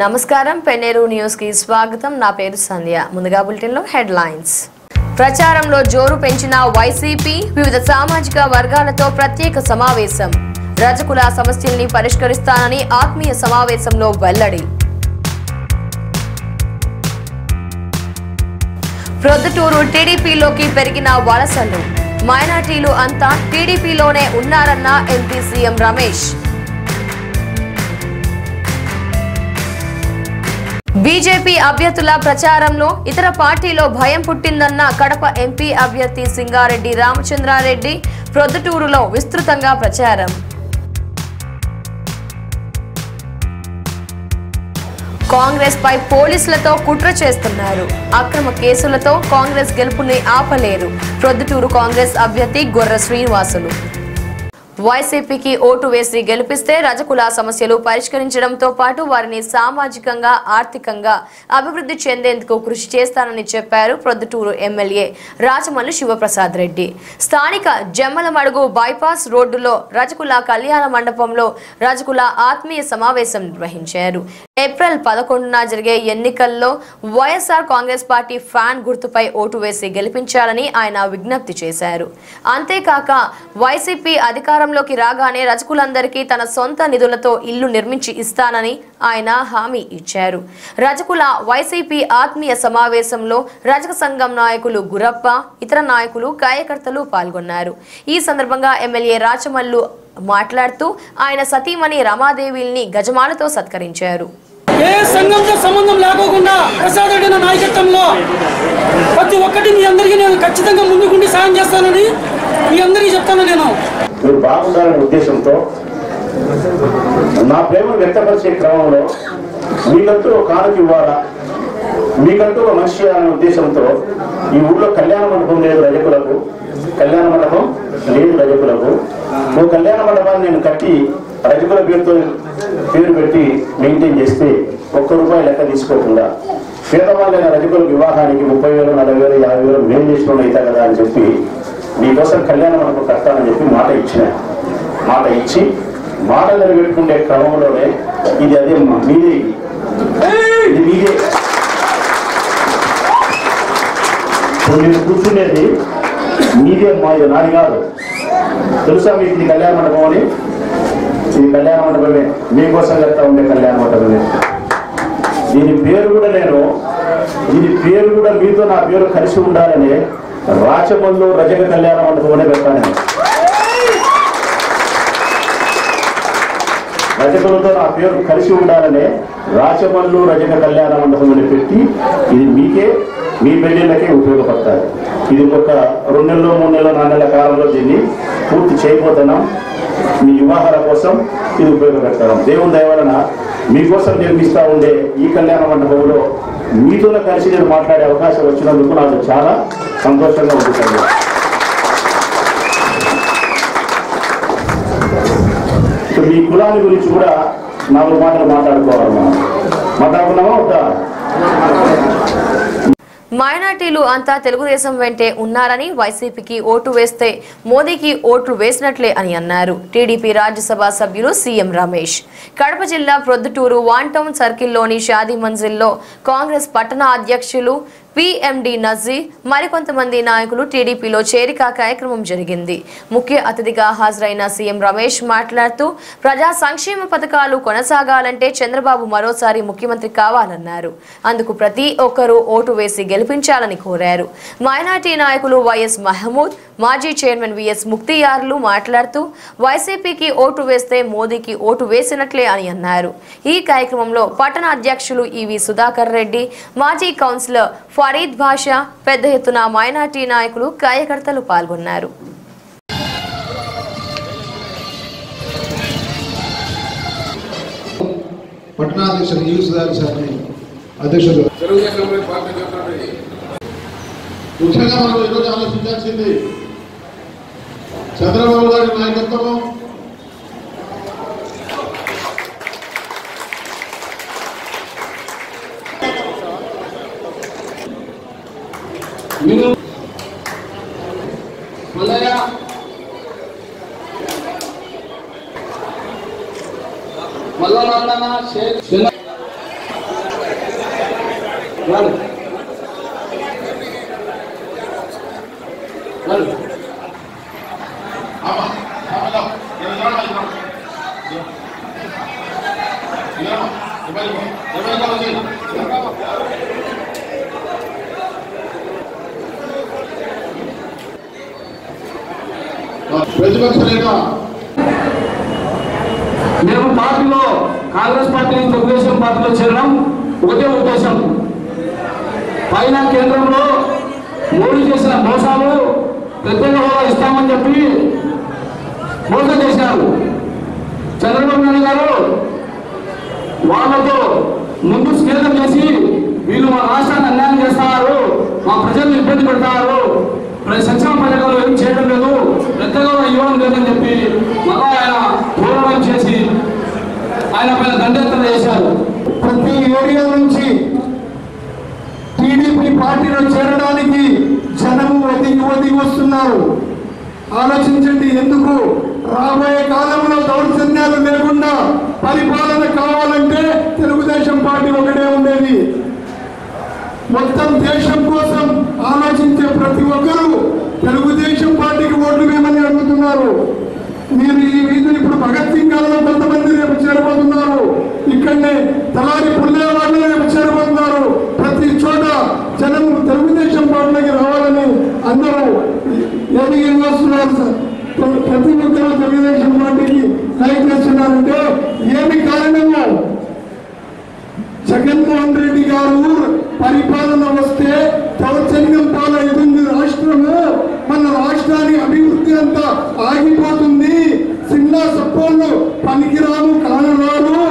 నమస్కారం పెన్నేరు న్యూస్ కి స్వాగతం నా పేరు సంధ్య ముందుగా బులెటిన్ లో హెడ్లైన్స్ ప్రచారంలో జోరు పెంచిన వైసీపీ వివిధ సామాజిక వర్గాలతో ప్రత్యేక సమావేశం రజకుల సమస్యల్ని పరిష్కరిస్తానని ఆత్మీయ సమావేశంలో వెల్లడి ప్రొద్దుటూరు టీడీపీలోకి పెరిగిన వలసలు మైనార్టీలు అంతా టీడీపీలోనే ఉన్నారన్న ఎంపీ సీఎం రమేష్ బీజేపీ అభ్యర్థుల ప్రచారంలో ఇతర పార్టీలో భయం పుట్టిందన్న కడప ఎంపీ అభ్యర్థి సింగారెడ్డి రామచంద్రారెడ్డి ప్రొద్దుటూరులో విస్తృతంగా ప్రచారం కాంగ్రెస్ పై పోలీసులతో కుట్ర చేస్తున్నారు అక్రమ కేసులతో కాంగ్రెస్ గెలుపుని ఆపలేరు ప్రొద్దుటూరు కాంగ్రెస్ అభ్యర్థి గొర్ర శ్రీనివాసులు వైసీపీకి ఓటు వేసి గెలిపిస్తే రజకుల సమస్యలు పరిష్కరించడంతో పాటు వారిని సామాజికంగా ఆర్థికంగా అభివృద్ధి చెందేందుకు కృషి చేస్తానని చెప్పారు ప్రొద్దుటూరు ఎమ్మెల్యే రాచమల్లు శివప్రసాద్ రెడ్డి స్థానిక జమ్మలమడుగు బైపాస్ రోడ్డులో రజకుల కళ్యాణ మండపంలో రజకుల ఆత్మీయ సమావేశం నిర్వహించారు ఏప్రిల్ 11న జరిగే ఎన్నికల్లో వైఎస్ఆర్ కాంగ్రెస్ పార్టీ ఫ్యాన్ గుర్తుపై ఓటు వేసి గెలిపించాలని ఆయన విజ్ఞప్తి చేశారు అంతేకాక వైసీపీ అధికారంలోకి రాగానే రజకులందరికీ తన సొంత నిధులతో ఇల్లు నిర్మించి ఇస్తానని ఆయన హామీ ఇచ్చారు రజకుల వైసీపీ ఆత్మీయ సమావేశంలో రజక సంఘం నాయకులు గురప్ప ఇతర నాయకులు కార్యకర్తలు పాల్గొన్నారు ఈ సందర్భంగా ఎమ్మెల్యే రాచమల్లు మాట్లాడుతూ ఆయన సతీమణి రమాదేవిని గజమాలతో సత్కరించారు ఏ సంఘంతో సంబంధం లేకోకుండా ప్రసాద్ రెడ్డి నాయకత్వంలో ప్రతి ఒక్కటి మీ అందరికీ నేను ఖచ్చితంగా ముందుకుండి సాయం చేస్తానని మీ అందరికీ చెప్తాను నేను మీరు బాగుండాలనే ఉద్దేశంతో నా ప్రేమను వ్యక్తపరిచే క్రమంలో మీకంటూ ఒక కానుక ఇవ్వాలా మీకంటూ ఒక మనిషి అనే ఉద్దేశంతో ఈ ఊళ్ళో కళ్యాణ మండపం లేదు రజకులకు కళ్యాణ మండపం లేదు రజకులకు ఓ కళ్యాణ మండపాన్ని నేను కట్టి రజకుల పేరు పెట్టి మెయింటైన్ చేస్తే ₹1 లెక్క తీసుకోకుండా పేదవాళ్ళైన రజకుల వివాహానికి 30,000 40,000 50,000 మేలు చేసిన అవుతా కదా అని చెప్పి మీకోసం కళ్యాణ మండపం కట్టాలని చెప్పి మాట ఇచ్చి మాట నిలబెట్టుకునే క్రమంలోనే ఇది అదే మీదే ఇది మీదే ఇప్పుడు మీరు కూర్చునేది మీదే మాది నాది కాదు తెలుసా మీకు ఇది కళ్యాణ మండపం అని ఇది కళ్యాణ మండపమే మీకోసం కట్టా ఉండే కళ్యాణ మండపమే దీని పేరు కూడా మీతో నా పేరు కలిసి ఉండాలని రాచమల్లు రజక కళ్యాణ మండపం అనే పెట్టాను రజకులతో నా పేరు కలిసి ఉండాలనే రాచమల్లు రజక కళ్యాణ మండపం అని పెట్టి ఇది మీ పెళ్లిళ్ళకే ఉపయోగపడతాయి ఇది ఒక 2 నెలలు 3 నెలలు 4 నెలల కాలంలో దీన్ని పూర్తి చేయబోతున్నాం మీ వివాహాల కోసం ఇది ఉపయోగపెడతాం దేవుని దయ వలన మీకోసం నిర్మిస్తూ ఉండే ఈ కళ్యాణ మండపంలో మీతోనే కలిసి నేను మాట్లాడే అవకాశం వచ్చినందుకు నాకు చాలా సంతోషంగా ఉంటుంది మీ కులాన్ని గురించి కూడా 4 మాటలు మాట్లాడుకోవాలి మనం మాట్లాడుకున్నామా వద్దా మైనార్టీలు అంతా తెలుగుదేశం వెంటే ఉన్నారని వైసీపీకి ఓటు వేస్తే మోదీకి ఓట్లు వేసినట్లే అని అన్నారు టీడీపీ రాజ్యసభ సభ్యులు సీఎం రమేష్ కడప జిల్లా ప్రొద్దుటూరు 1 టౌన్ సర్కిల్లోని షాదీ మంజిల్లో కాంగ్రెస్ పట్టణ అధ్యక్షులు పిఎండి నజీర్ మరికొంతమంది నాయకులు టీడీపీలో చేరిక కార్యక్రమం జరిగింది ముఖ్య అతిథిగా హాజరైన సీఎం రమేష్ మాట్లాడుతూ ప్రజా సంక్షేమ పథకాలు కొనసాగాలంటే చంద్రబాబు మరోసారి ముఖ్యమంత్రి కావాలన్నారు అందుకు ప్రతి ఒక్కరూ ఓటు వేసి గెలిపించాలని కోరారు మైనార్టీ నాయకులు వైఎస్ మహమూద్ మాజీ చైర్మన్ విఎస్ ముక్తియార్లు మాట్లాడుతూ వైసీపీకి ఓటు వేస్తే మోదీకి ఓటు వేసినట్లే అని అన్నారు ఈ కార్యక్రమంలో పట్టణ అధ్యక్షులు ఈవి సుధాకర్ రెడ్డి మాజీ కౌన్సిలర్ ఫరీద్ భాషా పెద్ద ఎత్తున మైనార్టీ నాయకులు కార్యకర్తలు పాల్గొన్నారు పట్టణాధ్యక్షులు ఈవి సుధాకర్ సార్ని అధ్యక్షులు ముఖ్యంగా మనం ఈరోజు ఆలోచించాల్సింది చంద్రబాబు గారి నాయకత్వం మల్లయ్య మల్లన్న షేక్ ప్రతిపక్ష నేత మేము పార్టీలో కాంగ్రెస్ పార్టీ తెలుగుదేశం పార్టీలో చేరడం ఒకటే ఉద్దేశం. పైన కేంద్రంలో మోడీ చేసిన మోసాలు ప్రత్యేక హోదా ఇస్తామని చెప్పి మోసం చేశారు. చంద్రబాబు నాయుడు గారు వాళ్ళతో ముందు స్నేహం చేసి వీళ్ళు మా రాష్ట్రాన్ని అన్యాయం చేస్తున్నారు, మా ప్రజల్ని ఇబ్బంది పెడతారు, సంక్షేమ పథకాలు ఏం చేయడం లేదు, ప్రత్యేక ఇవ్వడం లేదని చెప్పి మళ్ళా ఆయన పోరాటం చేసి ఆయన పైన దండయాత్ర చేశారు. ప్రతి ఏరియా నుంచి టీడీపీ పార్టీలో చేరడానికి జనము ఒదిగి వస్తున్నారు. ఆలోచించండి, ఎందుకు రాబోయే కాలంలో దౌర్జన్యాలు లేకుండా పరిపాలన కావాలంటే తెలుగుదేశం పార్టీ ఒకటే ఉండేది. మొత్తం దేశం కోసం ఆలోచించే ప్రతి ఒక్కరూ తెలుగుదేశం పార్టీకి ఓట్లు వేయమని అడుగుతున్నారు. మీరు ఈ వీధిని ఇప్పుడు భగత్ సింగ్ గారిలో కొంతమంది రేపు చేరబోతున్నారు, ఇక్కడనే తలారి పుల్లేవాళ్ళు రేపు చేరబోతున్నారు. ప్రతి చోట జనం తెలుగుదేశం పార్టీకి రావాలని అందరూ ఎదిగి వస్తున్నారు సార్. ప్రతి ఒక్కరూ తెలుగుదేశం పార్టీకి లైక్ చేస్తున్నారంటే ఏమి కారణము? జగన్మోహన్ రెడ్డి గారు పరిపాలన వస్తే దౌర్జన్యం పాలవుతుంది రాష్ట్రము. మన రాష్ట్రానికి అభివృద్ధి అంతా ఆగిపోతుంది. సినిమా సపోర్లు పనికిరాము కానరారు,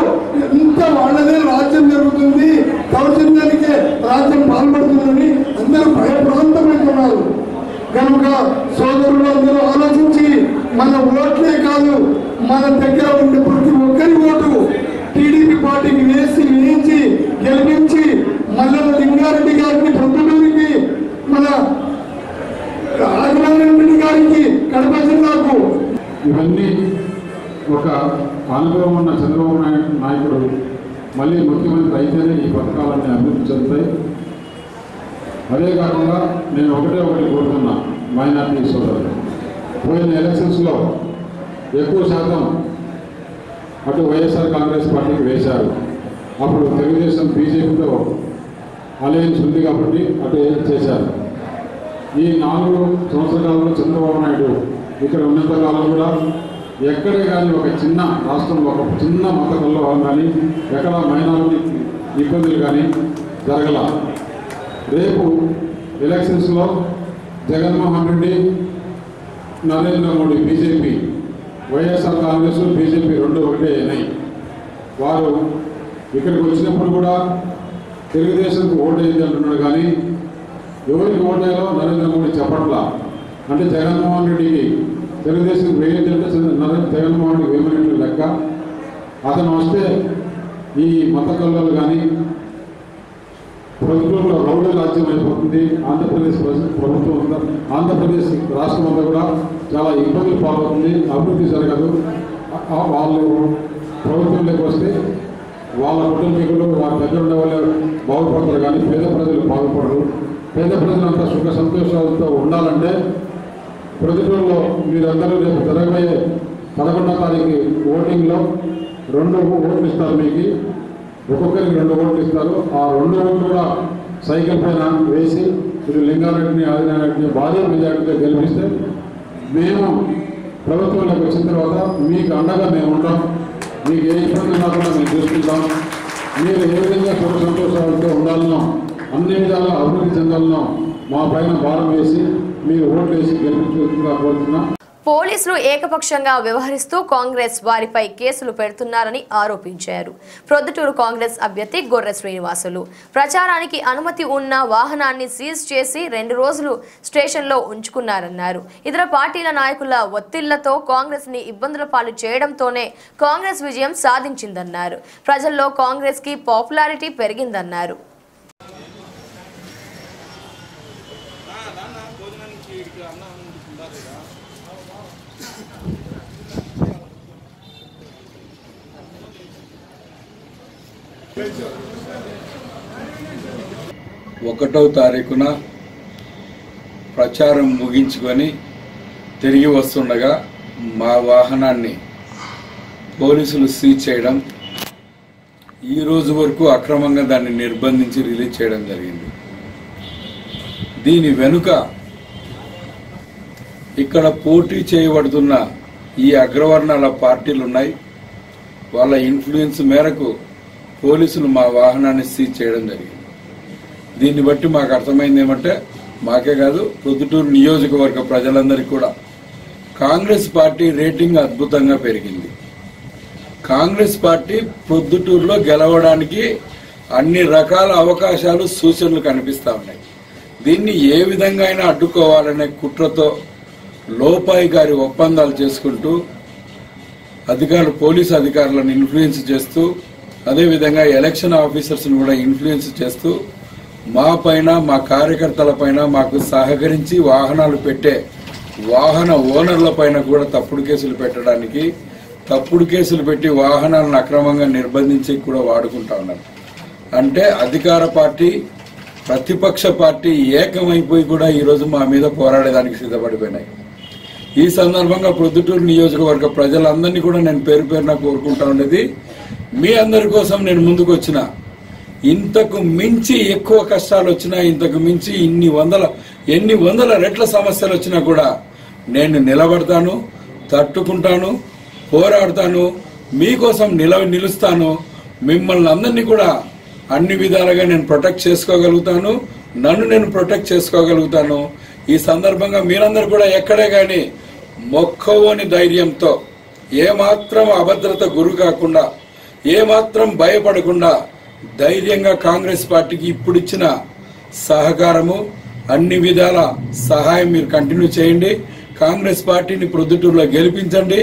ఎంత వాళ్ళదే రాజ్యం జరుగుతుంది, దౌర్జన్యానికే రాజ్యం పాల్పడుతుందని అందరూ భయప్రాంతమవుతున్నారు. కనుక సోదరులు అందరూ ఆలోచించి మన ఓట్లే కాదు, మన దగ్గర ఉండే ప్రతి ఒక్కరి ఓటు టీడీపీ పార్టీకి వేయించి గెలిపించి మల్లన్న లింగారెడ్డి గారిని ప్రొద్దుటూరికి, మన రాజనారాయణ రెడ్డి గారికి కడప జిల్లాకు ఇవన్నీ ఒక అనుభవం ఉన్న చంద్రబాబు నాయుడు మళ్ళీ ముఖ్యమంత్రి అయితేనే ఈ పథకాలన్నీ అభివృద్ధి చెందుతాయి. అదే కాకుండా నేను ఒకటి కోరుతున్నా మైనార్టీ సోదరులు, పోయిన ఎలక్షన్స్లో ఎక్కువ శాతం అటు వైఎస్ఆర్ కాంగ్రెస్ పార్టీకి వేశారు. అప్పుడు తెలుగుదేశం బీజేపీతో అలయన్స్ ఉంది కాబట్టి అటు చేశారు. ఈ 4 సంవత్సరాలలో చంద్రబాబు నాయుడు ఇక్కడ ఉన్నంత కాలం కూడా ఎక్కడే కానీ ఒక చిన్న రాష్ట్రంలో ఒక చిన్న మత కల్లోలం కానీ ఎక్కడ మైనారిటీ ఇబ్బందులు కానీ జరగల. రేపు ఎలక్షన్స్లో జగన్మోహన్ రెడ్డి, నరేంద్ర మోడీ బీజేపీ, వైఎస్ఆర్ కాంగ్రెస్ బీజేపీ రెండు ఒకటే అయినాయి. వారు ఇక్కడికి వచ్చినప్పుడు కూడా తెలుగుదేశంకు ఓటేది అంటున్నాడు, కానీ ఎవరికి ఓటేయాలో నరేంద్ర మోడీ చెప్పట్లా. అంటే జగన్మోహన్ రెడ్డికి తెలుగుదేశం వేయదంటే జగన్మోహన్ రెడ్డికి వేయమనేట్లు లెక్క. అతను వస్తే ఈ మత కల్లోలు కానీ ప్రభుత్వంలో రౌడీ రాజ్యం అయిపోతుంది. ఆంధ్రప్రదేశ్ ప్రభుత్వం ఆంధ్రప్రదేశ్ రాష్ట్రం అంతా కూడా చాలా ఇబ్బందులు పాల్గొతుంది, అభివృద్ధి జరగదు. వాళ్ళు ప్రభుత్వంలోకి వస్తే వాళ్ళ కుటుంబీకులు వారి దగ్గర ఉండే వాళ్ళే బాగుపడతారు, కానీ పేద ప్రజలు బాగుపడరు. పేద ప్రజలంతా సుఖ సంతోషాలతో ఉండాలంటే ప్రతిరోజులో మీరందరూ రేపు జరగబోయే 11వ తారీఖు ఓటింగ్లో 2 ఓట్లు ఇస్తారు. మీకు ఒక్కొక్కరికి 2 ఓట్లు ఇస్తారు. ఆ 2 ఓట్లు కూడా సైకిల్ పైన వేసి మీరు లింగారెడ్డిని, ఆదినారెడ్డిని భారీ మెజార్టీతో గెలిపిస్తే మేము ప్రభుత్వంలోకి వచ్చిన తర్వాత మీకు అండగా మేము ఉంటాం. మీకు ఏ ఇబ్బంది లేకుండా మేము చూసుకుంటాం. మీరు ఏ విధంగా సుఖ సంతోషాలతో ఉండాలనో, అన్ని విధాలా అభివృద్ధి చెందాలనో మా పైన భారం వేసి మీరు ఓట్లు వేసి గెలిపించుకుంటా కోరుతున్నాం. పోలీసులు ఏకపక్షంగా వ్యవహరిస్తూ కాంగ్రెస్ వారిపై కేసులు పెడుతున్నారని ఆరోపించారు. ప్రొద్దుటూరు కాంగ్రెస్ అభ్యర్థి గొర్రె శ్రీనివాసులు ప్రచారానికి అనుమతి ఉన్న వాహనాన్ని సీజ్ చేసి 2 రోజులు స్టేషన్లో ఉంచుకున్నారన్నారు. ఇతర పార్టీల నాయకుల ఒత్తిళ్లతో కాంగ్రెస్ ని ఇబ్బందుల పాలు చేయడంతోనే కాంగ్రెస్ విజయం సాధించిందన్నారు. ప్రజల్లో కాంగ్రెస్ కి పాపులారిటీ పెరిగిందన్నారు. 1వ తారీఖున ప్రచారం ముగించుకొని తిరిగి వస్తుండగా మా వాహనాన్ని పోలీసులు సీజ్ చేయడం, ఈ రోజు వరకు అక్రమంగా దాన్ని నిర్బంధించి రిలీజ్ చేయడం జరిగింది. దీని వెనుక ఇక్కడ పోటీ చేయబడుతున్న ఈ అగ్రవర్ణాల పార్టీలు ఉన్నాయి. వాళ్ళ ఇన్ఫ్లుయెన్స్ మేరకు పోలీసులు మా వాహనాన్ని సీజ్ చేయడం జరిగింది. దీన్ని బట్టి మాకు అర్థమైంది ఏమంటే, మాకే కాదు ప్రొద్దుటూరు నియోజకవర్గ ప్రజలందరికీ కూడా కాంగ్రెస్ పార్టీ రేటింగ్ అద్భుతంగా పెరిగింది. కాంగ్రెస్ పార్టీ ప్రొద్దుటూరులో గెలవడానికి అన్ని రకాల అవకాశాలు, సూచనలు కనిపిస్తా ఉన్నాయి. దీన్ని ఏ విధంగా అయినా అడ్డుకోవాలనే కుట్రతో లోపాయి గారి ఒప్పందాలు చేసుకుంటూ పోలీసు అధికారులను ఇన్ఫ్లుయెన్స్ చేస్తూ, అదేవిధంగా ఎలక్షన్ ఆఫీసర్స్ను కూడా ఇన్ఫ్లుయెన్స్ చేస్తూ మా పైన, మా కార్యకర్తల పైన మాకు సహకరించి వాహనాలు పెట్టే వాహన ఓనర్ల పైన కూడా తప్పుడు కేసులు పెట్టడానికి, తప్పుడు కేసులు పెట్టి వాహనాలను అక్రమంగా నిర్బంధించి కూడా వాడుకుంటా ఉన్నారు. అంటే అధికార పార్టీ, ప్రతిపక్ష పార్టీ ఏకమైపోయి కూడా ఈరోజు మా మీద పోరాడేదానికి సిద్ధపడిపోయినాయి. ఈ సందర్భంగా ప్రొద్దుటూరు నియోజకవర్గ ప్రజలందరినీ కూడా నేను పేరు పేరున కోరుకుంటా ఉండేది, మీ అందరి కోసం నేను ముందుకు వచ్చిన. ఇంతకు మించి ఎక్కువ కష్టాలు వచ్చినా, ఇంతకు మించి ఎన్ని వందల రెట్ల సమస్యలు వచ్చినా కూడా నేను నిలబడతాను, తట్టుకుంటాను, పోరాడతాను, మీకోసం నిలుస్తాను. మిమ్మల్ని అందరినీ కూడా అన్ని విధాలుగా నేను ప్రొటెక్ట్ చేసుకోగలుగుతాను, నన్ను నేను ప్రొటెక్ట్ చేసుకోగలుగుతాను. ఈ సందర్భంగా మీరందరూ కూడా ఎక్కడే గాని మొక్కవోని ధైర్యంతో, ఏమాత్రం అభద్రత గురి కాకుండా, ఏమాత్రం భయపడకుండా ధైర్యంగా కాంగ్రెస్ పార్టీకి ఇప్పుడు ఇచ్చిన సహకారము, అన్ని విధాల సహాయం మీరు కంటిన్యూ చేయండి. కాంగ్రెస్ పార్టీని ప్రొద్దుటూరులో గెలిపించండి.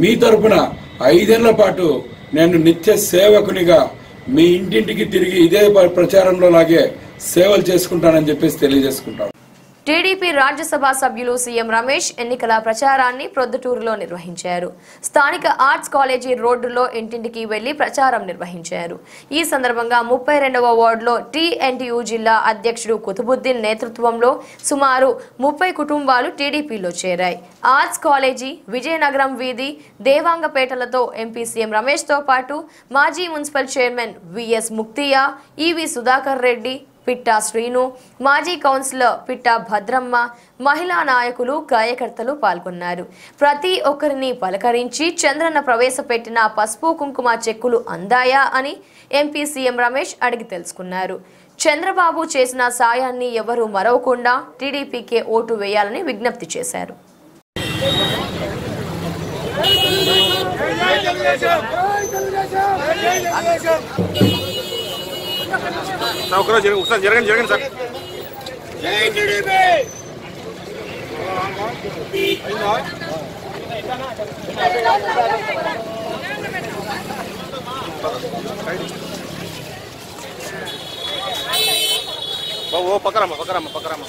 మీ తరపున 5 ఏళ్ల పాటు నేను నిత్య సేవకునిగా మీ ఇంటింటికి తిరిగి ఇదే ప్రచారంలో లాగే సేవలు చేసుకుంటానని చెప్పేసి తెలియజేసుకుంటాను. టీడీపీ రాజ్యసభ సభ్యులు సీఎం రమేష్ ఎన్నికల ప్రచారాన్ని ప్రొద్దుటూరులో నిర్వహించారు. స్థానిక ఆర్ట్స్ కాలేజీ రోడ్డులో ఇంటింటికి వెళ్లి ప్రచారం నిర్వహించారు. ఈ సందర్భంగా 32వ వార్డులో టీఎన్టీయూ జిల్లా అధ్యక్షుడు కుతుబుద్దీన్ నేతృత్వంలో సుమారు 30 కుటుంబాలు టీడీపీలో చేరాయి. ఆర్ట్స్ కాలేజీ, విజయనగరం వీధి, దేవాంగపేటలతో ఎంపీ సీఎం రమేష్ తో పాటు మాజీ మున్సిపల్ చైర్మన్ విఎస్ ముక్తియా, ఈవి సుధాకర్ రెడ్డి, పిట్టా శ్రీను, మాజీ కౌన్సిలర్ పిట్టా భద్రమ్మ, మహిళా నాయకులు, కార్యకర్తలు పాల్గొన్నారు. ప్రతి ఒక్కరిని పలకరించి చంద్రన్న ప్రవేశపెట్టిన పసుపు కుంకుమ చెక్కులు అందాయా అని ఎంపీ సీఎం రమేష్ అడిగి తెలుసుకున్నారు. చంద్రబాబు చేసిన సాయాన్ని ఎవరూ మరవకుండా టీడీపీకే ఓటు వేయాలని విజ్ఞప్తి చేశారు. ఒకసారి జరగండి సార్. జై టీడీపీ. బాబు పక్కరమ్మ.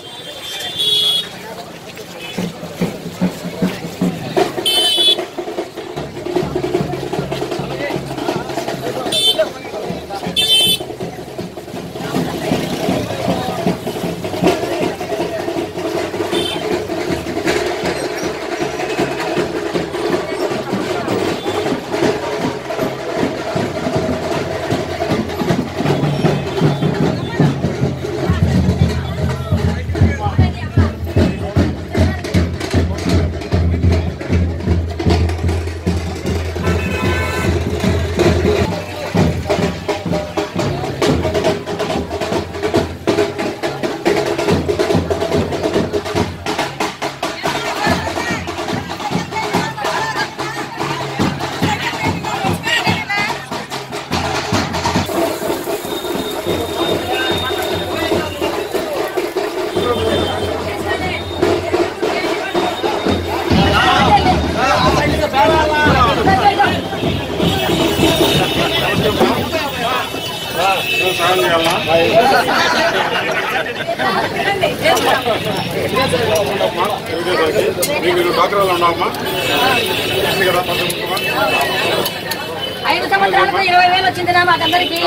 5 సంవత్సరాలకు 20,000 వచ్చిందినా మాకందరికి.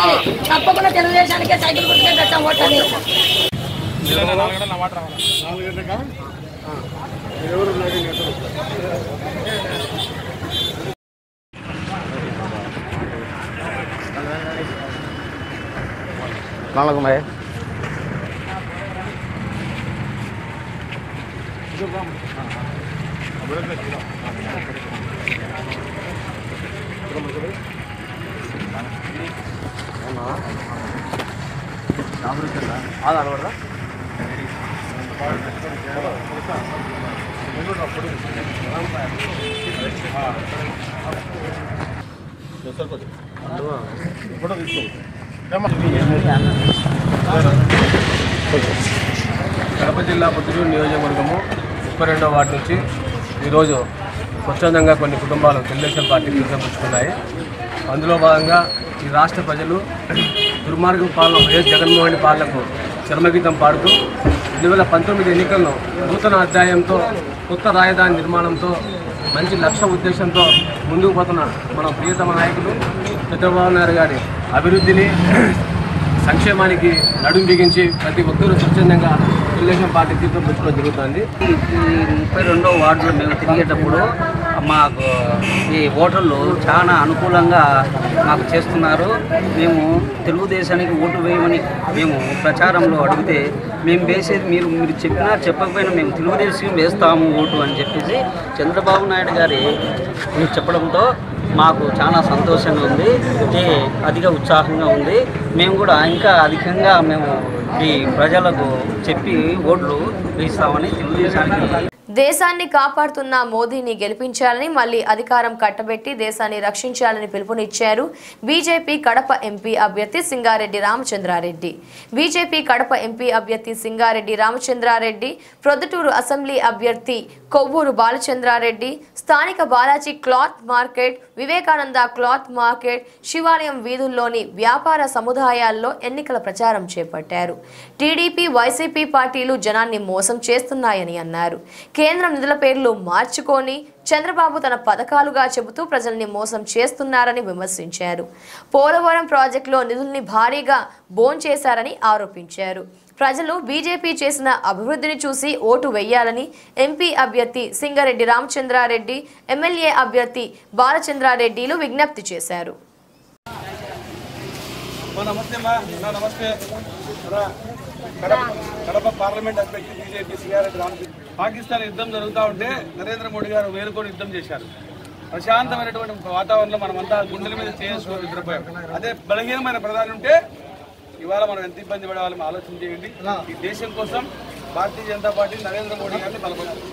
తప్పకుండా తెలుగుదేశానికే సైకిల్ గుర్తుకే పెట్టాం ఓట్లని. కడప జిల్లా పొద్దుటూరు నియోజకవర్గము 32వ వార్డు నుంచి ఈరోజు స్వచ్ఛందంగా కొన్ని కుటుంబాలు తెలుగుదేశం పార్టీకి తీర్చిపుచ్చుకున్నాయి. అందులో భాగంగా ఈ రాష్ట్ర ప్రజలు దుర్మార్గం పాలన వైఎస్ జగన్మోహన్ పాలనకు చర్మగీతం పాడుతూ 2019 ఎన్నికలను నూతన అధ్యాయంతో కొత్త రాజధాని నిర్మాణంతో మంచి లక్ష్య ఉద్దేశంతో ముందుకు పోతున్న మన ప్రియతమ నాయకులు చంద్రబాబు నాయుడు గారి అభివృద్ధిని సంక్షేమానికి నడుం బిగించి ప్రతి ఒక్కరూ స్వచ్ఛందంగా తెలుగుదేశం పార్టీ తీర్పు పుచ్చుకోవడం జరుగుతుంది. ఈ 32వ వార్డులో మేము తిరిగేటప్పుడు మాకు ఈ ఓటర్లు చాలా అనుకూలంగా మాకు చేస్తున్నారు. మేము తెలుగుదేశానికి ఓటు వేయమని మేము ప్రచారంలో అడిగితే మేము వేసేది మీరు చెప్పినా చెప్పకపోయినా మేము తెలుగుదేశం వేస్తాము ఓటు అని చెప్పేసి చంద్రబాబు నాయుడు గారి చెప్పడంతో మాకు చాలా సంతోషంగా ఉంది, అధిక ఉత్సాహంగా ఉంది. మేము కూడా ఇంకా అధికంగా మేము ఈ ప్రజలకు చెప్పి ఓట్లు వేస్తామని తెలుగుదేశానికి. దేశాన్ని కాపాడుతున్న మోదీని గెలిపించాలని, మళ్లీ అధికారం కట్టబెట్టి దేశాన్ని రక్షించాలని పిలుపునిచ్చారు బీజేపీ కడప ఎంపీ అభ్యర్థి సింగారెడ్డి రామచంద్రారెడ్డి. బీజేపీ కడప ఎంపీ అభ్యర్థి సింగారెడ్డి రామచంద్రారెడ్డి, ప్రొద్దుటూరు అసెంబ్లీ అభ్యర్థి కొవ్వూరు బాలచంద్రారెడ్డి స్థానిక Balaji cloth market, Vivekananda cloth market, శివాలయం వీధుల్లోని వ్యాపార సముదాయాల్లో ఎన్నికల ప్రచారం చేపట్టారు. టీడీపీ, వైసీపీ పార్టీలు జనాన్ని మోసం చేస్తున్నాయని అన్నారు. కేంద్రం నిధుల పేర్లు మార్చుకొని చంద్రబాబు తన పథకాలుగా చెబుతూ ప్రజల్ని మోసం చేస్తున్నారని విమర్శించారు. పోలవరం ప్రాజెక్టులో నిధుల్ని భారీగా భోంచేశారని ఆరోపించారు. ప్రజలు బీజేపీ చేసిన అభివృద్ధిని చూసి ఓటు వేయాలని ఎంపీ అభ్యర్థి సింగారెడ్డి రామచంద్రారెడ్డి, ఎమ్మెల్యే అభ్యర్థి బాలచంద్రారెడ్డిలు విజ్ఞప్తి చేశారు. కడప పార్లమెంట్ అభ్యర్థి బీజేపీ సింగారెడ్డి రామచంద్ర. పాకిస్తాన్ యుద్ధం జరుగుతూ ఉంటే నరేంద్ర మోడీ గారు వేరుకొని యుద్ధం చేశారు. ప్రశాంతమైనటువంటి వాతావరణంలో మనమంతా గుండెల మీద చేసుకొని నిద్రపోయాం. అదే బలహీనమైన ప్రధాని ఉంటే ఇవాళ మనం ఎంత ఇబ్బంది పడేవాళ్ళని ఆలోచన చేయండి. ఈ దేశం కోసం భారతీయ జనతా పార్టీ నరేంద్ర మోడీ గారిని బలపడుతుంది.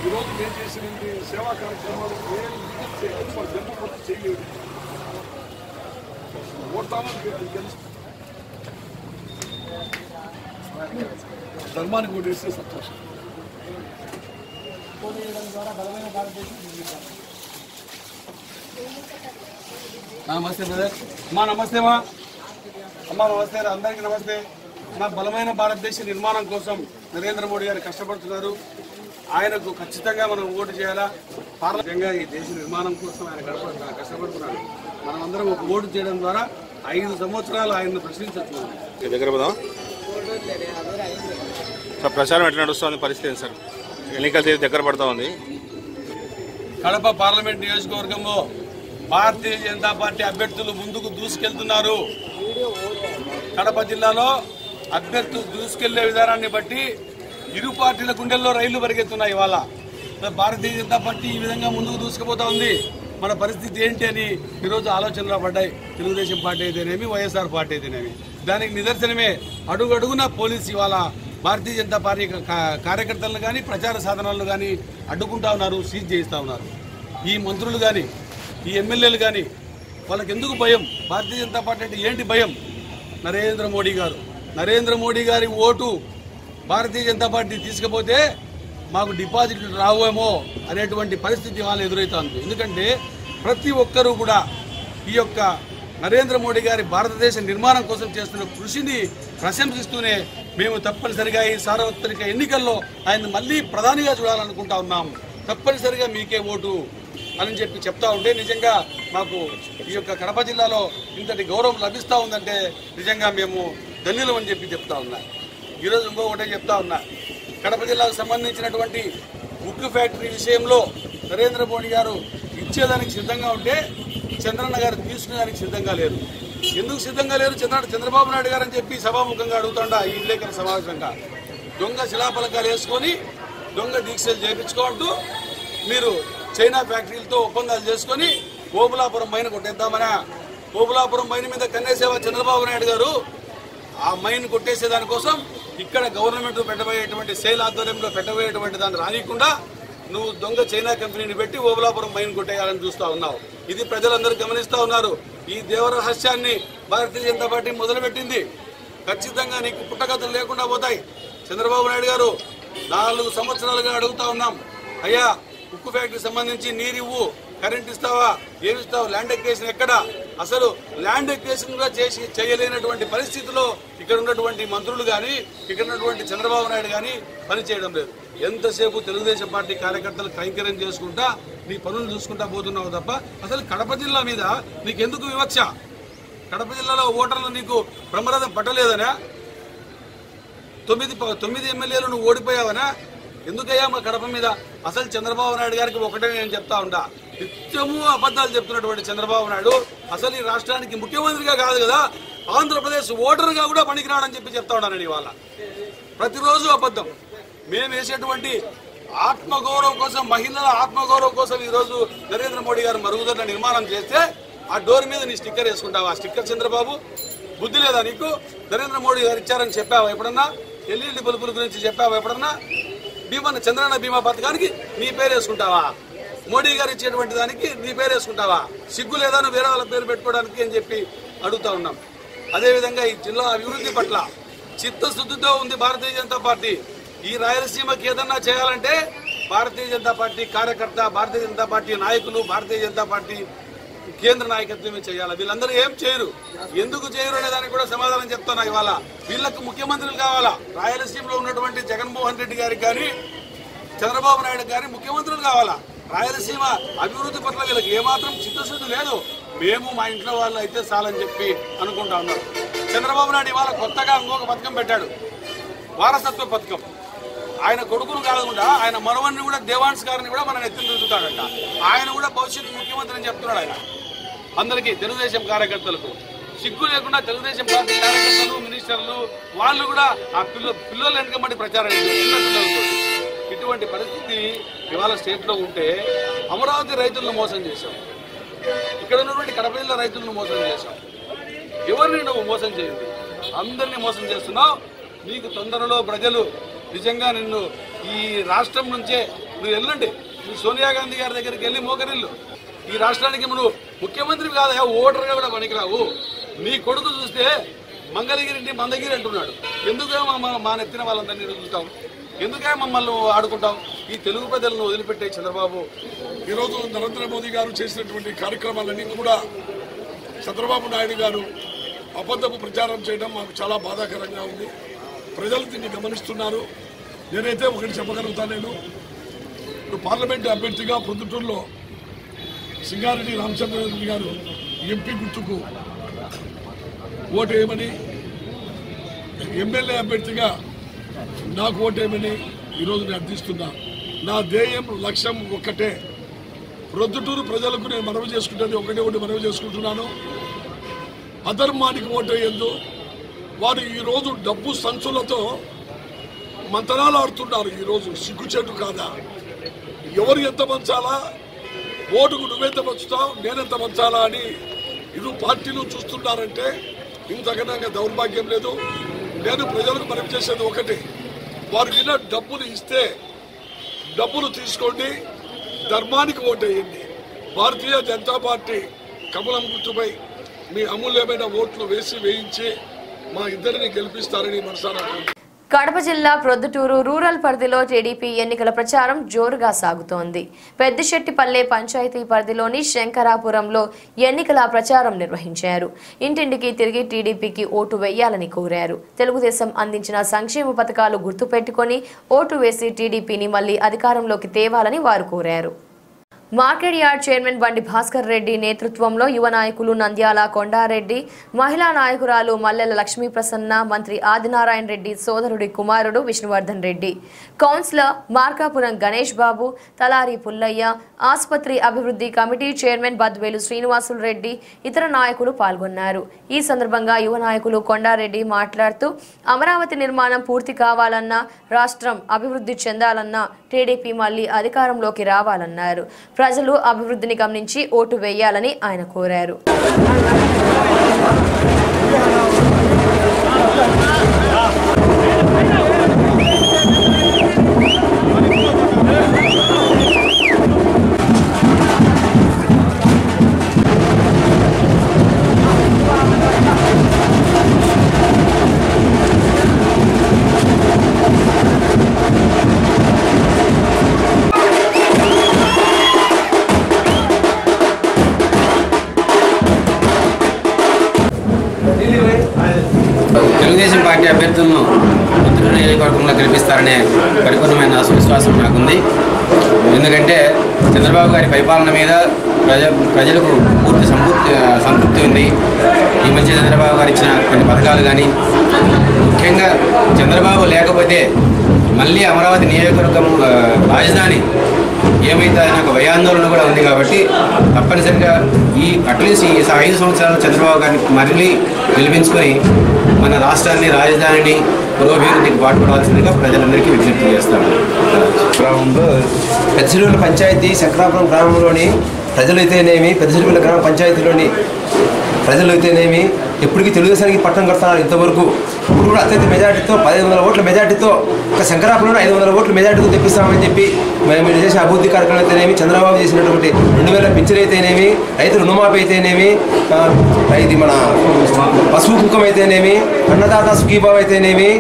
ఈరోజు నేను చేసిన సేవా కార్యక్రమాలు చేయలేదు. ధర్మానికి ఓటేస్తే సంతోషం. నమస్తే బ్రదర్. అమ్మా నమస్తేమా. అమ్మా నమస్తే. అందరికీ నమస్తే. నా బలమైన భారతదేశ నిర్మాణం కోసం నరేంద్ర మోడీ గారు కష్టపడుతున్నారు. ఆయనకు ఖచ్చితంగా మనం ఓటు చేయాలా. పార్లమెంట్గా ఈ దేశ నిర్మాణం కోసం ఆయన కష్టపడుతున్నారు. మనం అందరం ఒక ఓటు చేయడం ద్వారా 5 సంవత్సరాలు ఆయన్ని ప్రశ్నించవచ్చు. దగ్గర పోదాం సార్. ప్రచారం ఎట్లా నడుస్తుంది పరిస్థితి సార్? ఎన్నికల తేదీ దగ్గర పడుతూ ఉంది. కడప పార్లమెంట్ నియోజకవర్గంలో భారతీయ జనతా పార్టీ అభ్యర్థులు ముందుకు దూసుకెళ్తున్నారు. కడప జిల్లాలో అభ్యర్థులు దూసుకెళ్లే విధానాన్ని బట్టి ఇరు పార్టీల గుండెల్లో రైళ్లు పరిగెత్తున్నాయి. ఇవాళ భారతీయ జనతా పార్టీ ఈ విధంగా ముందుకు దూసుకుపోతా ఉంది. మన పరిస్థితి ఏంటి అని ఈరోజు ఆలోచనలు పడ్డాయి. తెలుగుదేశం పార్టీ అయితేనేమి, వైఎస్ఆర్ పార్టీ అయితేనేమి. దానికి నిదర్శనమే అడుగడుగున పోలీసు ఇవాళ భారతీయ జనతా పార్టీ కార్యకర్తలను కానీ ప్రచార సాధనాలను కానీ అడ్డుకుంటా ఉన్నారు, సీజ్ చేయిస్తూ ఉన్నారు. ఈ మంత్రులు కానీ ఈ ఎమ్మెల్యేలు కానీ వాళ్ళకి ఎందుకు భయం? భారతీయ జనతా పార్టీ అంటే ఏంటి భయం? నరేంద్ర మోడీ గారు. నరేంద్ర మోడీ గారి ఓటు భారతీయ జనతా పార్టీ తీసుకపోతే మాకు డిపాజిట్లు రావేమో అనేటువంటి పరిస్థితి వాళ్ళు ఎదురవుతుంది. ఎందుకంటే ప్రతి ఒక్కరూ కూడా ఈ యొక్క నరేంద్ర మోడీ గారి భారతదేశ నిర్మాణం కోసం చేస్తున్న కృషిని ప్రశంసిస్తూనే మేము తప్పనిసరిగా ఈ సార్వత్రిక ఎన్నికల్లో ఆయన మళ్ళీ ప్రధానిగా చూడాలనుకుంటా ఉన్నాం. తప్పనిసరిగా మీకే ఓటు. అని చెప్పి చెప్తా ఉంటే నిజంగా మాకు ఈ యొక్క కడప జిల్లాలో ఇంతటి గౌరవం లభిస్తూ ఉందంటే నిజంగా మేము ధన్యులం అని చెప్పి చెప్తా ఉన్నా. ఈరోజు ఇంకొకటే చెప్తా ఉన్నా, కడప జిల్లాకు సంబంధించినటువంటి ఉక్కు ఫ్యాక్టరీ విషయంలో నరేంద్ర మోడీ గారు ఇచ్చేదానికి సిద్ధంగా ఉంటే చంద్రన్న గారు తీసుకునేదానికి సిద్ధంగా లేరు. ఎందుకు సిద్ధంగా లేరు? చంద్రబాబు నాయుడు గారు అని చెప్పి సభాముఖంగా అడుగుతుండా ఈ విలేకరుల సమావేశంగా దొంగ శిలాఫలకాలు వేసుకొని దొంగ దీక్షలు చేయించుకుంటూ మీరు చైనా ఫ్యాక్టరీలతో ఒప్పందాలు చేసుకొని ఓబులాపురం మైన్ కొట్టేద్దామనా? ఓబులాపురం మైన్ మీద కన్నేసేవా చంద్రబాబు నాయుడు గారు? ఆ మైన్ కొట్టేసే దానికోసం ఇక్కడ గవర్నమెంట్ పెట్టబోయేటువంటి సేల్ ఆధ్వర్యంలో పెట్టబోయేటువంటి దాన్ని రానికుండా నువ్వు దొంగ చైనా కంపెనీని పెట్టి ఓబులాపురం మైన్ కొట్టేయాలని చూస్తూ ఉన్నావు. ఇది ప్రజలందరూ గమనిస్తూ ఉన్నారు. ఈ దేవరహస్యాన్ని భారతీయ జనతా పార్టీ మొదలుపెట్టింది. ఖచ్చితంగా నీకు పుట్టగతులు లేకుండా పోతాయి. చంద్రబాబు నాయుడు గారు 4 సంవత్సరాలుగా అడుగుతా ఉన్నాం, అయ్యా ఉక్కు ఫ్యాక్టరీ సంబంధించి నీరివ్వు, కరెంట్ ఇస్తావా, ఏమిస్తావు, ల్యాండ్ ఎక్వేషన్ ఎక్కడ? అసలు ల్యాండ్ ఎక్వేషన్ కూడా చేయలేనటువంటి పరిస్థితిలో ఇక్కడ ఉన్నటువంటి మంత్రులు కానీ ఇక్కడ ఉన్నటువంటి చంద్రబాబు నాయుడు కానీ పనిచేయడం లేదు. ఎంతసేపు తెలుగుదేశం పార్టీ కార్యకర్తలు కైంకర్యం చేసుకుంటా నీ పనులు చూసుకుంటా పోతున్నావు తప్ప అసలు కడప జిల్లా మీద నీకెందుకు వివక్ష? కడప జిల్లాలో ఓటర్లు నీకు బ్రహ్మరథం పట్టలేదనా? 9 ఎమ్మెల్యేలు నువ్వు ఓడిపోయావనా? ఎందుకయ్యా మా కడప మీద? అసలు చంద్రబాబు నాయుడు గారికి ఒకటే నేను చెప్తా ఉంటా, నిత్యము అబద్ధాలు చెప్తున్నటువంటి చంద్రబాబు నాయుడు అసలు ఈ రాష్ట్రానికి ముఖ్యమంత్రిగా కాదు కదా, ఆంధ్రప్రదేశ్ ఓటర్గా కూడా పనికిరాడని చెప్పి చెప్తా ఉన్నాను. ఇవాళ ప్రతిరోజు అబద్ధం. మేము వేసేటువంటి ఆత్మగౌరవం కోసం, మహిళల ఆత్మగౌరవం కోసం ఈరోజు నరేంద్ర మోడీ గారు మరుగుదొడ్ల నిర్మాణం చేస్తే ఆ డోర్ మీద నీ స్టిక్కర్ వేసుకుంటావా? ఆ స్టిక్కర్ చంద్రబాబు బుద్ధి లేదా నీకు? నరేంద్ర మోడీ గారు ఇచ్చారని చెప్పావా ఎప్పుడన్నా? ఎల్ఈడి బల్బుల గురించి చెప్పావా ఎప్పుడన్నా? చంద్రన్న బీమా పథకానికి నీ పేరు వేసుకుంటావా? మోడీ గారు ఇచ్చేటువంటి దానికి నీ పేరు వేసుకుంటావా? సిగ్గు లేదా నువ్వు వేరే వాళ్ళ పేరు పెట్టుకోవడానికి అని చెప్పి అడుగుతా ఉన్నాం. అదేవిధంగా ఈ జిల్లా అభివృద్ధి పట్ల చిత్తశుద్ధితో ఉంది భారతీయ జనతా పార్టీ. ఈ రాయలసీమకి ఏదన్నా చేయాలంటే భారతీయ జనతా పార్టీ కార్యకర్త, భారతీయ జనతా పార్టీ నాయకులు, భారతీయ జనతా పార్టీ కేంద్ర నాయకత్వమే చేయాలి. వీళ్ళందరూ ఏం చేయరు. ఎందుకు చేయరు అనే దానికి కూడా సమాధానం చెప్తున్నా. ఇవాళ వీళ్ళకు ముఖ్యమంత్రులు కావాలా? రాయలసీమలో ఉన్నటువంటి జగన్మోహన్ రెడ్డి గారికి కానీ చంద్రబాబు నాయుడు గారి ముఖ్యమంత్రులు కావాలా? రాయలసీమ అభివృద్ధి పట్ల వీళ్ళకి ఏమాత్రం చిత్తశుద్ధి లేదు. మేము మా ఇంట్లో వాళ్ళు అయితే చాలని చెప్పి అనుకుంటా ఉన్నారు. చంద్రబాబు నాయుడు ఇవాళ కొత్తగా ఇంకొక పథకం పెట్టాడు, వారసత్వ పథకం. ఆయన కొడుకును కాకుండా ఆయన మనవన్ని కూడా, దేవాన్స్ గారిని కూడా మన ఎత్తున రుద్దుతాడంట. ఆయన కూడా భవిష్యత్తు ముఖ్యమంత్రి అని చెప్తున్నాడు. ఆయన అందరికీ తెలుగుదేశం కార్యకర్తలకు సిగ్గు లేకుండా తెలుగుదేశం పార్టీ కార్యకర్తలు, మినిస్టర్లు వాళ్ళు కూడా ఆ పిల్లలు వెనకబడి ప్రచారం చిన్న పిల్లలతో. ఇటువంటి పరిస్థితి ఇవాళ స్టేట్లో ఉంటే అమరావతి రైతులను మోసం చేశాం, ఇక్కడ ఉన్నటువంటి కడప జిల్లా రైతులను మోసం చేశాం. ఎవరిని నువ్వు మోసం చేయండి, అందరినీ మోసం చేస్తున్నావు. నీకు తొందరలో ప్రజలు నిజంగా నిన్ను ఈ రాష్ట్రం నుంచే నువ్వు వెళ్ళండి, నువ్వు సోనియా గాంధీ గారి దగ్గరికి వెళ్ళి మోకరిల్లు. ఈ రాష్ట్రానికి నువ్వు ముఖ్యమంత్రి కాదా, ఓటర్గా కూడా పనికిరావు. నీ కొడుకు చూస్తే మంగళగిరి మందగిరి అంటున్నాడు. ఎందుకే మా నెత్తిన వాళ్ళందరినీ రుద్దుతాం? ఎందుకే మమ్మల్ని ఆడుకుంటాం? ఈ తెలుగు ప్రజలను వదిలిపెట్టే చంద్రబాబు. ఈరోజు నరేంద్ర మోదీ గారు చేసినటువంటి కార్యక్రమాలన్నీ కూడా చంద్రబాబు నాయుడు గారు అబద్ధపు ప్రచారం చేయడం మాకు చాలా బాధాకరంగా ఉంది. ప్రజలు దీన్ని గమనిస్తున్నారు. నేనైతే ఒకటి చెప్పగలుగుతాను. ఇప్పుడు పార్లమెంటు అభ్యర్థిగా ప్రొద్దుటూరులో సింగారెడ్డి రామచంద్రారెడ్డి గారు ఎంపీ గుర్తుకు ఓటేయమని, ఎమ్మెల్యే అభ్యర్థిగా నాకు ఓటేయమని ఈరోజు నేను అర్థిస్తున్నా. నా ధ్యేయం, లక్ష్యం ఒక్కటే. ప్రొద్దుటూరు ప్రజలకు నేను మనవి చేసుకుంటాను, ఒకటి మనవి చేసుకుంటున్నాను. అధర్మానికి ఓటేయద్దు. వారు ఈరోజు డబ్బు సంచులతో మంతనాలు ఆడుతున్నారు. ఈరోజు సిగ్గుచేటు కాదా? ఎవరు ఎంత పంచాలా, ఓటుకు నువ్వెంత పంచుతావు, నేనెంత పంచాలా అని ఇరు పార్టీలు చూస్తున్నారంటే ఇంతకన్నా దౌర్భాగ్యం లేదు. నేను ప్రజలకు మనవి చేసేది ఒకటి, వారు విన్న డబ్బులు ఇస్తే డబ్బులు తీసుకోండి, ధర్మానికి ఓటేయండి. భారతీయ జనతా పార్టీ కమలం గుర్తుపై మీ అమూల్యమైన ఓట్లు వేయించి మా ఇద్దరిని గెలిపిస్తారని మనసారా. కడప జిల్లా ప్రొద్దుటూరు రూరల్ పరిధిలో టీడీపీ ఎన్నికల ప్రచారం జోరుగా సాగుతోంది. పెద్దిశెట్టిపల్లె పంచాయతీ పరిధిలోని శంకరాపురంలో ఎన్నికల ప్రచారం నిర్వహించారు. ఇంటింటికి తిరిగి టీడీపీకి ఓటు వేయాలని కోరారు. తెలుగుదేశం అందించిన సంక్షేమ పథకాలు గుర్తుపెట్టుకొని ఓటు వేసి టీడీపీని మళ్లీ అధికారంలోకి తేవాలని వారు కోరారు. మార్కెట్ యార్డ్ చైర్మన్ బండి భాస్కర్ రెడ్డి నేతృత్వంలో యువ నాయకులు నంద్యాల కొండారెడ్డి, మహిళా నాయకురాలు మల్లెల లక్ష్మీ ప్రసన్న, మంత్రి ఆదినారాయణ రెడ్డి సోదరుడి కుమారుడు విష్ణువర్ధన్ రెడ్డి, కౌన్సిలర్ మార్కాపురం గణేష్ బాబు, తలారి పుల్లయ్య, ఆసుపత్రి అభివృద్ధి కమిటీ చైర్మన్ బద్వేలు శ్రీనివాసులు రెడ్డి ఇతర నాయకులు పాల్గొన్నారు. ఈ సందర్భంగా యువ నాయకులు కొండారెడ్డి మాట్లాడుతూ అమరావతి నిర్మాణం పూర్తి కావాలన్నా, రాష్ట్రం అభివృద్ధి చెందాలన్నా టీడీపీ మళ్లీ అధికారంలోకి రావాలన్నారు. ప్రజలు అభివృద్ధిని గమనించి ఓటు వేయాలని ఆయన కోరారు. తెలుగుదేశం పార్టీ అభ్యర్థులను ఉత్తర నియోజకవర్గంలో గెలిపిస్తారనే పరిపూర్ణమైన విశ్వాసం నాకుంది. ఎందుకంటే చంద్రబాబు గారి పరిపాలన మీద ప్రజలకు పూర్తి సంతృప్తి ఉంది. ఈ మధ్య చంద్రబాబు గారు ఇచ్చిన కొన్ని పథకాలు కానీ, ముఖ్యంగా చంద్రబాబు లేకపోతే మళ్ళీ అమరావతి నియోజకవర్గం రాజధాని ఏమైతే ఒక భయాందోళన కూడా ఉంది. కాబట్టి తప్పనిసరిగా అట్లీస్ట్ ఈ 5 సంవత్సరాలు చంద్రబాబు గారిని మళ్ళీ గెలిపించుకొని మన రాష్ట్రాన్ని, రాజధానిని పురోభివృద్ధికి పాటుపడాల్సిందిగా ప్రజలందరికీ విజ్ఞప్తి చేస్తాము. గ్రామంలో పెద్దసిరివెల పంచాయతీ శంకరాపురం గ్రామంలోని ప్రజలైతేనేమి, పెద్దసిరివెల గ్రామ పంచాయతీలోని ప్రజలైతేనేమి ఎప్పటికీ తెలుగుదేశానికి పట్టం కడుతున్నారు. ఇంతవరకు ఇప్పుడు కూడా అత్యధిక మెజార్టీతో 1500 ఓట్ల మెజార్టీతో ఒక శంకరాపురంలో 500 ఓట్ల మెజార్టీతో తెప్పిస్తామని చెప్పి మేము చేసిన అభివృద్ధి కార్యక్రమాలు అయితేనేమి, చంద్రబాబు చేసినటువంటి 2000 పింఛన్ అయితేనేమి, రైతు రుణమాఫీ అయితేనేమి, ఇది మన పశువు కుక్కం అయితేనేమి, అన్నదాత సుఖీభావ్ అయితేనేమి,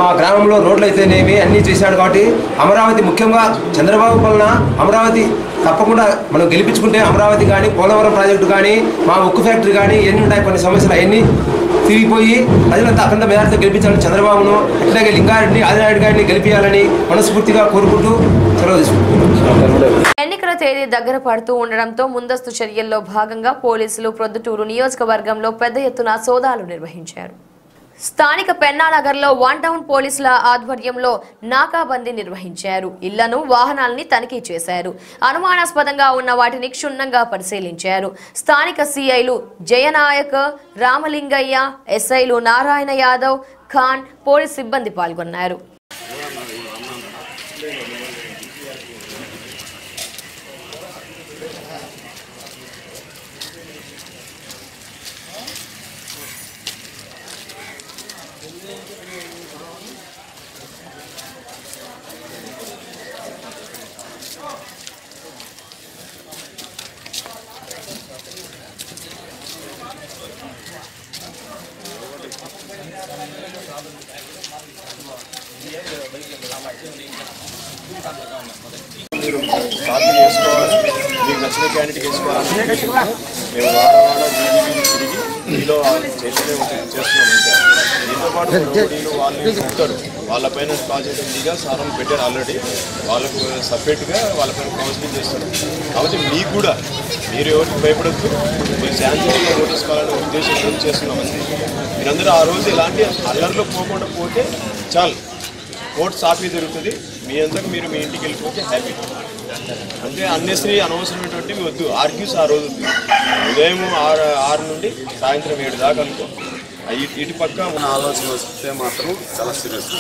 మా గ్రామంలో రోడ్లు అయితేనేమి అన్నీ చేశాడు. కాబట్టి అమరావతి ముఖ్యంగా చంద్రబాబు వలన అమరావతి తప్పకుండా మనం గెలిపించుకుంటే అమరావతి కానీ, పోలవరం ప్రాజెక్టు కానీ, మా ఉక్కు ఫ్యాక్టరీ కానీ ఎన్ని ఉన్నాయి కొన్ని సమస్యలు అవన్నీ తిరిగిపోయి ప్రజలంతా అఖండ మెజార్టీతో గెలిపించాలని చంద్రబాబును, అట్లాగే లింగారెడ్డిని, ఆదినాయుడు గారిని గెలిపించాలని మనస్ఫూర్తిగా కోరుకుంటూ సెలవు తీసుకుంటున్నాం. ఎన్నికల తేదీ దగ్గర పడుతూ ఉండడంతో ముందస్తు చర్యల్లో భాగంగా పోలీసులు ప్రొద్దుటూరు నియోజకవర్గంలో పెద్ద ఎత్తున సోదాలు నిర్వహించారు. స్థానిక పెన్నానగర్లో 1 టౌన్ పోలీసుల ఆధ్వర్యంలో నాకాబందీ నిర్వహించారు. ఇళ్లను, వాహనాలని తనిఖీ చేశారు. అనుమానాస్పదంగా ఉన్న వాటిని క్షుణ్ణంగా పరిశీలించారు. స్థానిక సిఐలు జయనాయక్, రామలింగయ్య, ఎస్ఐలు నారాయణ యాదవ్, ఖాన్, పోలీస్ సిబ్బంది పాల్గొన్నారు. మీరు కాపీ చేసుకోవాలి, మీకు నచ్చిన క్యాండిడేట్ వేసుకోవాలి. మేము వాడ వీధి తిరిగి మీలో చేస్తున్నాం. దీంతో పాటు రోడీలు వాళ్ళు ఉంటారు, వాళ్ళపైన ప్రాజెక్ట్ లీగా సారం పెట్టారు ఆల్రెడీ. వాళ్ళకు సపరేట్గా వాళ్ళపైన కౌన్సిలింగ్ చేస్తారు. కాబట్టి మీకు కూడా మీరు ఎవరికి భయపడద్దు, మీరు శాంతిగా ఓటేసుకోవాలనే ఉద్దేశంతో చేస్తున్నామండి. మీరందరూ ఆ రోజు ఎలాంటి అల్లర్లో పోకుండా పోతే చాలు, ఓటు సాఫీ జరుగుతుంది. మీ అంతకు మీరు మీ ఇంటికి వెళ్ళిపోతే హ్యాపీ. అంటే అన్నెసరీ అనవసరమైనటువంటివి వద్దు. ఆర్గ్యూస్ ఆ రోజు ఉదయం 6 నుండి సాయంత్రం 7 దాకా అనుకో. ఇటు పక్క మన ఆలోచన వస్తే మాత్రం చాలా సీరియస్.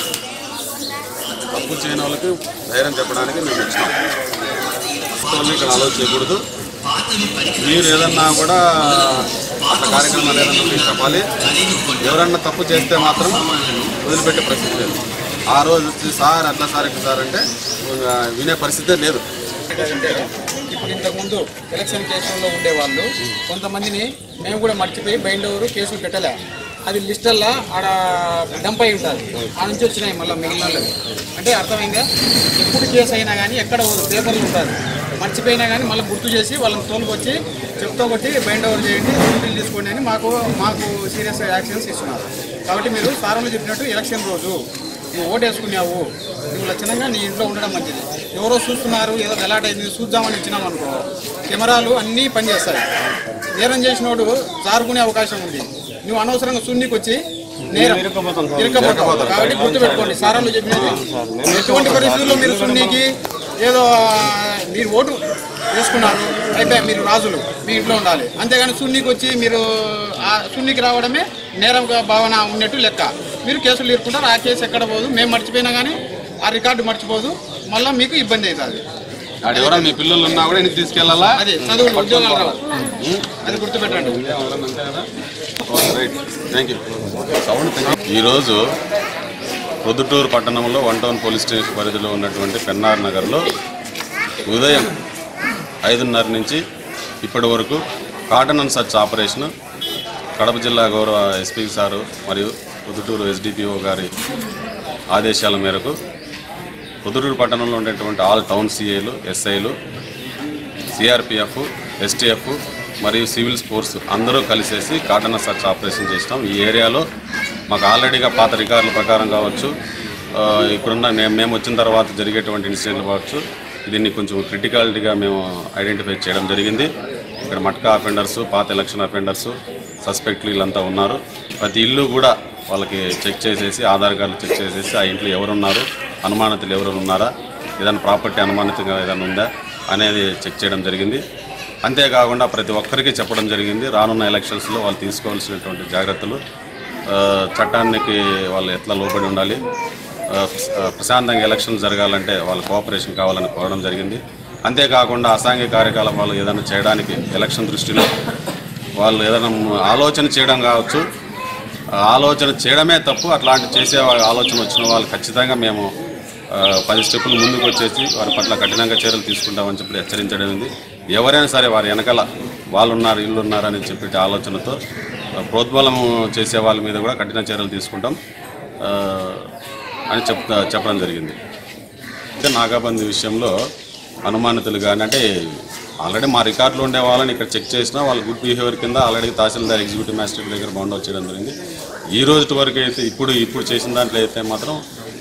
తప్పు చేయని వాళ్ళకి ధైర్యం చెప్పడానికి మేము వచ్చినాం. వాళ్ళని ఇక్కడ ఆలోచన చేయకూడదు. మీరు ఏదన్నా కూడా అట్లా కార్యక్రమాలు ఏదన్నా మీరు చెప్పాలి. ఎవరన్నా తప్పు చేస్తే మాత్రం వదిలిపెట్టే పరిస్థితి లేదు. ఆ రోజు వచ్చి సార్ అట్లా సార్ ఇట్లా సార్ అంటే వినే పరిస్థితే లేదు. ఇప్పుడు ఇంతకుముందు ఎలక్షన్ కేసుల్లో ఉండేవాళ్ళు కొంతమందిని మేము కూడా మర్చిపోయి బైండ్ ఓవర్ కేసులు పెట్టలే. అది లిస్టల్లో ఆడ డంప్ అయి ఉంటుంది. ఆ నుంచి వచ్చినాయి మళ్ళీ మిగిలిన అంటే అర్థమైందా. ఎప్పుడు కేసు అయినా కానీ ఎక్కడ పేపర్లు ఉంటుంది, మర్చిపోయినా కానీ మళ్ళీ గుర్తు చేసి వాళ్ళని తోలుకొచ్చి చెప్తో కొట్టి బైండ్ ఓవర్ చేయండి, బిల్ తీసుకోండి అని మాకు సీరియస్ యాక్షన్స్ ఇస్తున్నారు. కాబట్టి మీరు సారంలో చెప్పినట్టు ఎలక్షన్ రోజు నువ్వు ఓటు వేసుకున్నావు, నువ్వు లక్షణంగా నీ ఇంట్లో ఉండడం మంచిది. ఎవరో చూస్తున్నారు, ఏదో గలాటైంది చూద్దామని ఇచ్చినాం అనుకో, కెమెరాలు అన్నీ పనిచేస్తాయి. నేరం చేసినోడు జారుకునే అవకాశం ఉంది. నువ్వు అనవసరంగా శూన్యకి వచ్చి నేరం ఇరుక్కపోతావు. కాబట్టి గుర్తుపెట్టుకోండి, సారాలు చెప్పినది. ఎటువంటి పరిస్థితుల్లో మీరు శూన్యకి ఏదో మీరు ఓటు వేసుకున్నారు అయిపోయి మీరు రాజులు మీ ఇంట్లో ఉండాలి. అంతేగాని శూన్యకి వచ్చి మీరు ఆ శూన్యకి రావడమే నేరం భావన ఉన్నట్టు లెక్క. మీరు కేసులు ఇరుక్కుంటారు. ఆ కేసు ఎక్కడ పోదు, మేము మర్చిపోయినా కానీ ఆ రికార్డు మర్చిపోదు, మళ్ళీ మీకు ఇబ్బంది అవుతుంది. ఎవరైనా మీ పిల్లలు ఉన్నా కూడా ఇంటికి తీసుకెళ్లాలా? అదే చదువులు ఉద్యోగాలు రావు, అది గుర్తుపెట్టండి. ఈరోజు ప్రొద్దుటూరు పట్టణంలో 1 టౌన్ పోలీస్ స్టేషన్ పరిధిలో ఉన్నటువంటి పెన్నార్ నగర్లో ఉదయం 5:30 నుంచి ఇప్పటి వరకు cotton and search operation Kadapa జిల్లా గౌరవ ఎస్పీ సారు మరియు ప్రొద్దుటూరు ఎస్డిపిఓ గారి ఆదేశాల మేరకు ప్రొద్దుటూరు పట్టణంలో ఉండేటువంటి ఆల్ టౌన్ సిఐలు, ఎస్ఐలు, సిఆర్పిఎఫ్, ఎస్టీఎఫ్ మరియు సివిల్ ఫోర్స్ అందరూ కలిసేసి కాటన్ అండ్ సర్చ్ ఆపరేషన్ చేసినాం. ఈ ఏరియాలో మాకు ఆల్రెడీగా పాత రికార్డుల ప్రకారం కావచ్చు, ఇప్పుడున్న మేము వచ్చిన తర్వాత జరిగేటువంటి ఇన్సిడెంట్లు కావచ్చు, దీన్ని కొంచెం క్రిటికాలిటీగా మేము ఐడెంటిఫై చేయడం జరిగింది. ఇక్కడ మట్కా అఫెండర్సు, పాత ఎలక్షన్ అఫెండర్సు, సస్పెక్ట్లు వీళ్ళంతా ఉన్నారు. ప్రతి ఇల్లు కూడా వాళ్ళకి చెక్ చేసేసి ఆధార్ కార్డులు చెక్ చేసేసి ఆ ఇంట్లో ఎవరున్నారు, అనుమానితులు ఎవరు ఉన్నారా, ఏదైనా ప్రాపర్టీ అనుమానితంగా ఏదైనా ఉందా అనేది చెక్ చేయడం జరిగింది. అంతేకాకుండా ప్రతి ఒక్కరికి చెప్పడం జరిగింది రానున్న ఎలక్షన్స్లో వాళ్ళు తీసుకోవాల్సినటువంటి జాగ్రత్తలు, చట్టానికి వాళ్ళు ఎట్లా లోబడి ఉండాలి, ప్రశాంతంగా ఎలక్షన్ జరగాలంటే వాళ్ళ కోఆపరేషన్ కావాలని కోరడం జరిగింది. అంతేకాకుండా అసాంఘిక కార్యకలాపాలు ఏదైనా చేయడానికి ఎలక్షన్ దృష్టిలో వాళ్ళు ఏదైనా ఆలోచన చేయడం కావచ్చు, ఆలోచన చేయడమే తప్పు, అట్లాంటి చేసే ఆలోచన వచ్చిన వాళ్ళు ఖచ్చితంగా మేము 10 స్టెప్పులు ముందుకు వచ్చేసి వారి పట్ల కఠినంగా చర్యలు తీసుకుంటామని చెప్పి హెచ్చరించడం ఉంది. ఎవరైనా సరే వారి వెనకాల వాళ్ళు ఉన్నారు, ఇల్లు ఉన్నారని చెప్పి ఆలోచనతో ప్రోద్బలం చేసే వాళ్ళ మీద కూడా కఠిన చర్యలు తీసుకుంటాం అని చెప్పడం జరిగింది. అయితే నాగాబందీ విషయంలో అనుమానితులు కానీ అంటే ఆల్రెడీ మా రికార్డులో ఉండే వాళ్ళని ఇక్కడ చెక్ చేసినా వాళ్ళు గుడ్ బిహేవియర్ కింద ఆల్రెడీ తహసీల్దార్ ఎగ్జిక్యూటివ్ మ్యాజిస్ట్రేట్ దగ్గర బౌండ్ అవుట్ చేయడం జరిగింది. ఈ రోజు వరకు అయితే ఇప్పుడు చేసిన దాంట్లో అయితే మాత్రం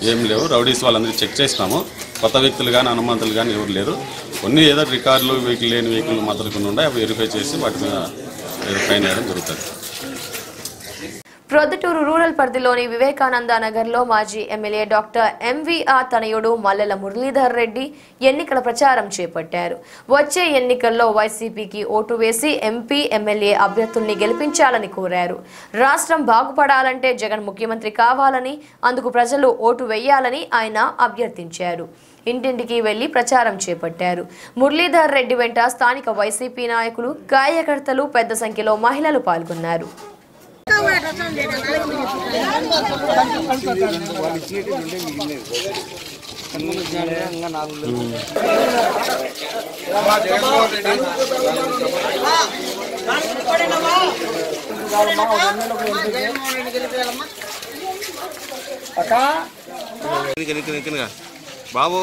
ఏం లేవు. రౌడీస్ వాళ్ళందరికీ చెక్ చేసినాము. కొత్త వ్యక్తులు కానీ అనుమానితులు కానీ ఎవరు లేరు. కొన్ని ఏదో రికార్డులు వెహికల్ లేని వెహికల్ మాత్రం కొన్ని ఉన్నాయి, అవి వెరిఫై చేసి వాటి మీద ఫైన్ వేయడం జరుగుతుంది. ప్రొద్దుటూరు రూరల్ పరిధిలోని వివేకానంద నగర్లో మాజీ ఎమ్మెల్యే డాక్టర్ ఎంవీఆర్ తనయుడు మల్లెల మురళీధర్ రెడ్డి ఎన్నికల ప్రచారం చేపట్టారు. వచ్చే ఎన్నికల్లో వైసీపీకి ఓటు వేసి ఎంపీ, ఎమ్మెల్యే అభ్యర్థుల్ని గెలిపించాలని కోరారు. రాష్ట్రం బాగుపడాలంటే జగన్ ముఖ్యమంత్రి కావాలని, అందుకు ప్రజలు ఓటు వేయాలని ఆయన అభ్యర్థించారు. ఇంటింటికి వెళ్లి ప్రచారం చేపట్టారు. మురళీధర్ రెడ్డి వెంట స్థానిక వైసీపీ నాయకులు, కార్యకర్తలు, పెద్ద సంఖ్యలో మహిళలు పాల్గొన్నారు. బాబు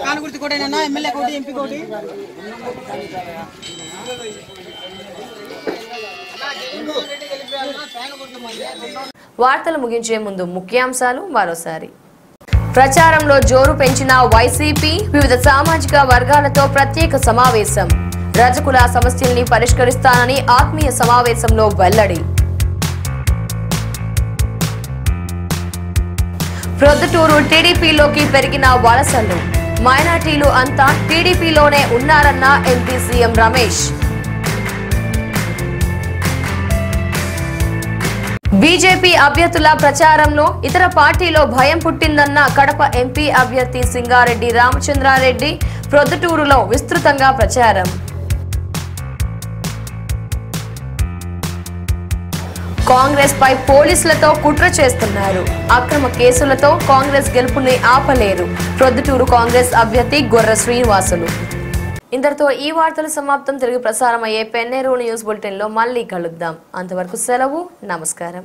కానుగుర్తి కోటేనా ఎమ్మెల్యే కోటి ఎంపీ కోటి వార్తలు ముగించే ముందు ముఖ్యాంశాలు మరోసారి. ప్రచారంలో జోరు పెంచిన వైసీపీ, వివిధ సామాజిక వర్గాలతో ప్రత్యేక సమావేశం. రజకుల సమస్యల్ని పరిష్కరిస్తానని ఆత్మీయ సమావేశంలో వెల్లడి. ప్రొద్దుటూరు టీడీపీలోకి పెరిగిన వలసలు. మైనార్టీలు అంతా టీడీపీలోనే ఉన్నారన్న ఎంపీ సీఎం రమేష్. బీజేపీ అభ్యర్థుల ప్రచారంలో ఇతర పార్టీలో భయం పుట్టిందన్న కడప ఎంపీ అభ్యర్థి సింగారెడ్డి రామచంద్రారెడ్డి ప్రొద్దుటూరులో విస్తృతంగా ప్రచారం. కాంగ్రెస్ పై పోలీసులతో కుట్ర చేస్తున్నారు. అక్రమ కేసులతో కాంగ్రెస్ గెలుపుని ఆపలేరు. ప్రొద్దుటూరు కాంగ్రెస్ అభ్యర్థి గొర్ర శ్రీనివాసులు. ఇంతటితో ఈ వార్తలు సమాప్తం. తిరిగి ప్రసారం అయ్యే పెన్నేరు న్యూస్ బులెటిన్ లో మళ్ళీ కలుద్దాం. అంతవరకు సెలవు. నమస్కారం.